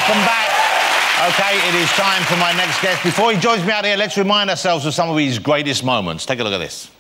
welcome back. OK, it is time for my next guest. Before he joins me out here, let's remind ourselves of some of his greatest moments. Take a look at this.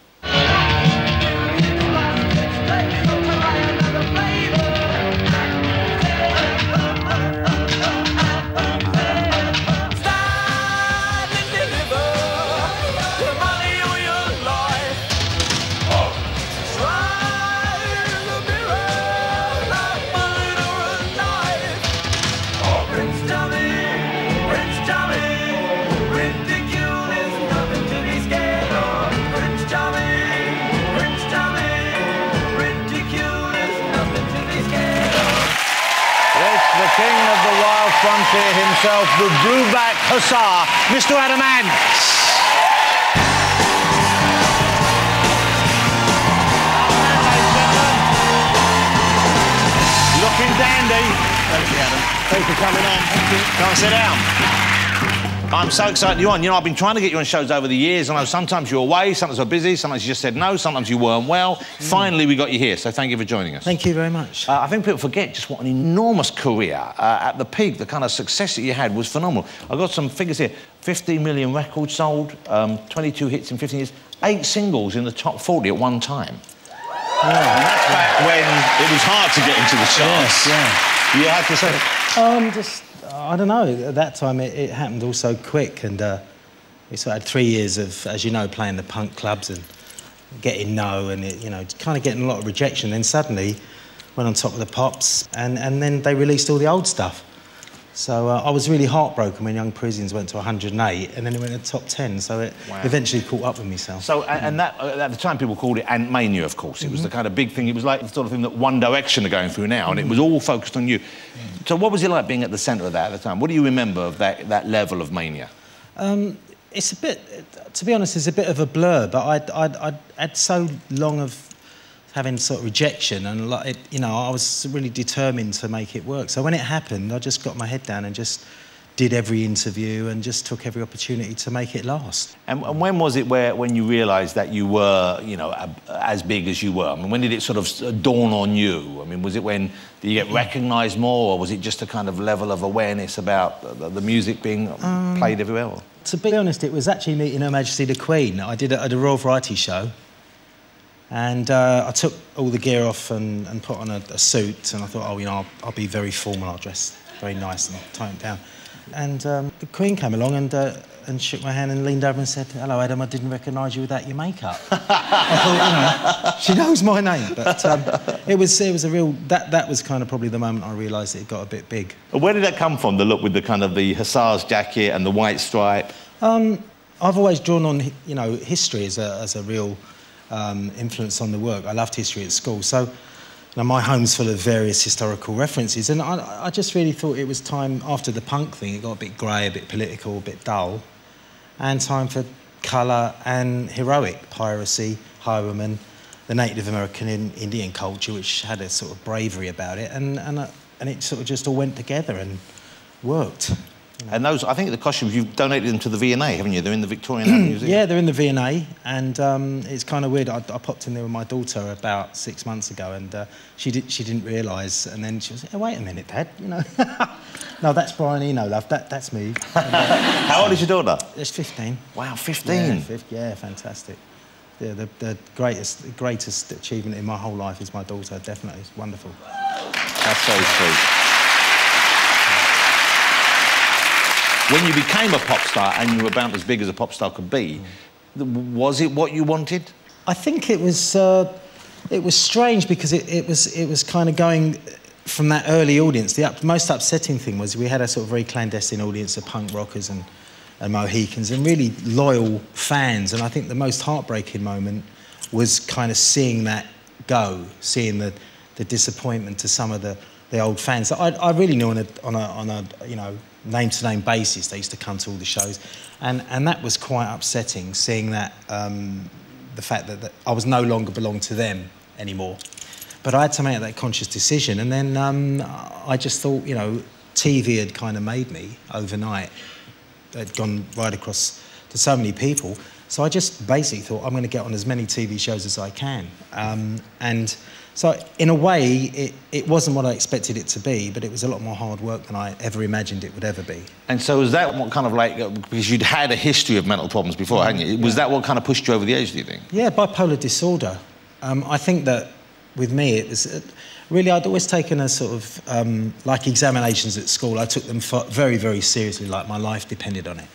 The king of the wild frontier himself, the Brubeck Hussar, Mr. Adam Ants. Looking dandy. Thank you, Adam. Thanks for coming on. Thank you. Come and sit down. I'm so excited you're on. You know, I've been trying to get you on shows over the years. I know sometimes you're away, sometimes you're busy, sometimes you just said no, sometimes you weren't well. Finally, we got you here, so thank you for joining us. Thank you very much. I think people forget just what an enormous career. At the peak, the kind of success that you had was phenomenal. I've got some figures here. 15 million records sold, 22 hits in 15 years, 8 singles in the top 40 at one time. Yeah. And that's back when it was hard to get into the charts. Yes, yeah. You had to say... I don't know, at that time it happened all so quick, and we sort of had 3 years of, as you know, playing the punk clubs and getting no, and you know, kind of getting a lot of rejection. Then suddenly went on top of the pops, and then they released all the old stuff. So I was really heartbroken when Young Parisians went to 108, and then it went to the top 10, so it eventually caught up with myself. So, and that, at the time, people called it Ant Mania, of course. It was the kind of big thing. It was like the sort of thing that One Direction are going through now, and it was all focused on you. So what was it like being at the centre of that at the time? What do you remember of that level of mania? It's a bit, to be honest, it's a bit of a blur, but I'd had so long of having sort of rejection, and like you know, I was really determined to make it work. So when it happened, I just got my head down and just did every interview and just took every opportunity to make it last. And when was it when you realised that you were, you know, as big as you were? I mean, when did it sort of dawn on you? I mean, was it when did you get recognised more, or was it just a kind of level of awareness about the music being played everywhere? To be honest, it was actually meeting Her Majesty the Queen. I did it at a Royal Variety show. And I took all the gear off and put on a suit, and I thought, oh, you know, I'll be very formal, I'll dress very nice and tone it down. And the Queen came along and shook my hand and leaned over and said, hello, Adam, I didn't recognise you without your makeup. I thought, you know, she knows my name. But it was a real... That was kind of probably the moment I realised it got a bit big. Where did that come from, the look with the kind of the hussar's jacket and the white stripe? I've always drawn on, you know, history as a real... influence on the work. I loved history at school, so you know, my home's full of various historical references, and I just really thought it was time, after the punk thing, it got a bit grey, a bit political, a bit dull, and time for colour and heroic, piracy, highwaymen, the Native American Indian culture, which had a sort of bravery about it, and it sort of just all went together and worked. You know. And those, I think the costumes, you've donated them to the V&A, haven't you? They're in the Victorian Museum. Yeah, they're in the V&A, and it's kind of weird. I popped in there with my daughter about 6 months ago, and she didn't realise, and then she was like, oh, wait a minute, Dad, you know. No, that's Brian Eno, love, that's me. How old is your daughter? She's 15. Wow, 15? Yeah, fantastic. Yeah, the greatest achievement in my whole life is my daughter, definitely. It's wonderful. That's so sweet. When you became a pop star and you were about as big as a pop star could be, was it what you wanted? I think it was strange because it was kind of going from that early audience. The most upsetting thing was we had a sort of very clandestine audience of punk rockers and Mohicans and really loyal fans. And I think the most heartbreaking moment was kind of seeing that go, seeing the disappointment to some of the old fans that I really knew on a you know, name-to-name basis. They used to come to all the shows, and that was quite upsetting, seeing that the fact that I was no longer belonged to them anymore. But I had to make that conscious decision, and then I just thought, you know, TV had kind of made me overnight. It had gone right across to so many people, So I just basically thought, I'm going to get on as many TV shows as I can. And so in a way, it wasn't what I expected it to be, but it was a lot more hard work than I ever imagined it would ever be. And so was that what kind of like, because you'd had a history of mental problems before, hadn't you? Was that what kind of pushed you over the edge, do you think? Yeah, bipolar disorder. I think that with me, it was... really, I'd always taken a sort of... like examinations at school, I took them very, very seriously, like my life depended on it.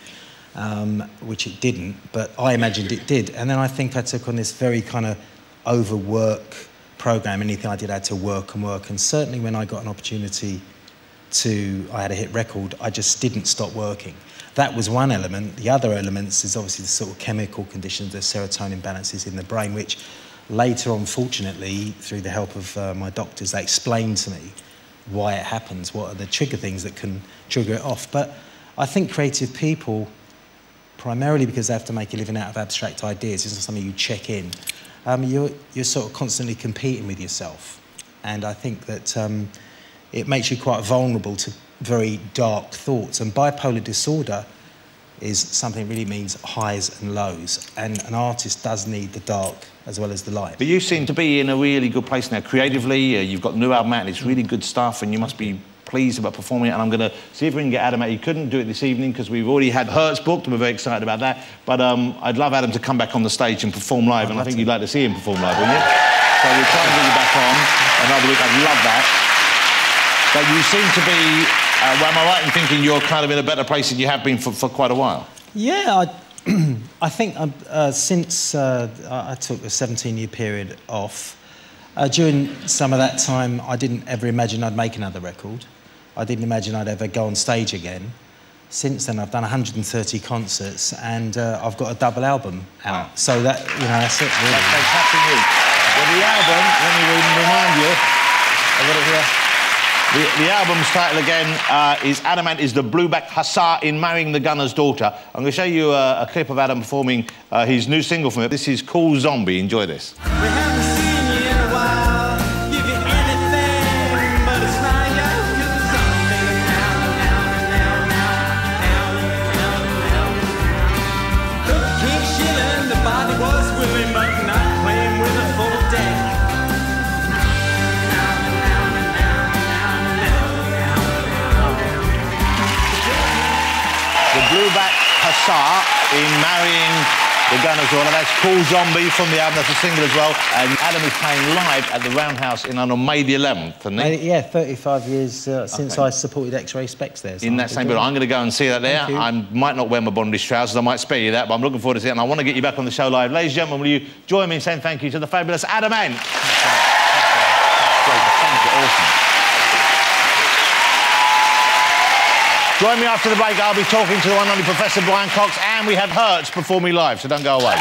Which it didn't, but I imagined it did. And then I think I took on this very kind of overwork program. Anything I did, I had to work and work. And certainly when I got an opportunity I had a hit record, I just didn't stop working. That was one element. The other elements is obviously the sort of chemical conditions, the serotonin balances in the brain, which later on, fortunately, through the help of my doctors, they explained to me why it happens, what are the trigger things that can trigger it off. But I think creative people, primarily because they have to make a living out of abstract ideas, it's not something you check in. You're sort of constantly competing with yourself. And I think that it makes you quite vulnerable to very dark thoughts. And bipolar disorder is something that really means highs and lows. And an artist does need the dark as well as the light. But you seem to be in a really good place now. Creatively, you've got a new album out and it's really good stuff, and you must be pleased about performing it, and I'm going to see if we can get Adam out. He couldn't do it this evening because we've already had Hertz booked, and we're very excited about that. But I'd love Adam to come back on the stage and perform live, and I think you'd like to see him perform live, wouldn't you? So we'll try and get you back on another week. I'd love that. But you seem to be, well, am I right in thinking you're kind of in a better place than you have been for quite a while? Yeah, I think since I took a 17-year period off, during some of that time, I didn't ever imagine I'd make another record. I didn't imagine I'd ever go on stage again. Since then, I've done 130 concerts, and I've got a double album out. Wow. So that, you know, that's it, really. That's fantastic news. Well, the album, let me remind you, I've got it here. The album's title again is Adamant is the Blueback Hussar in Marrying the Gunner's Daughter. I'm going to show you a clip of Adam performing his new single from it. This is Cool Zombie. Enjoy this. Blueback Hussar in Marrying the Gunner's Daughter. That's Cool Zombie from the album. That's a single as well. And Adam is playing live at the Roundhouse in on May the 11th, isn't he? Yeah, 35 years since I supported X-Ray Specs there. So in that same building. I'm going to go and see that there. I might not wear my bondage trousers. I might spare you that, but I'm looking forward to seeing it. And I want to get you back on the show live. Ladies and gentlemen, will you join me in saying thank you to the fabulous Adamant? Thank you. Awesome. Join me after the break. I'll be talking to the one and only Professor Brian Cox, and we have Hertz performing live, so don't go away.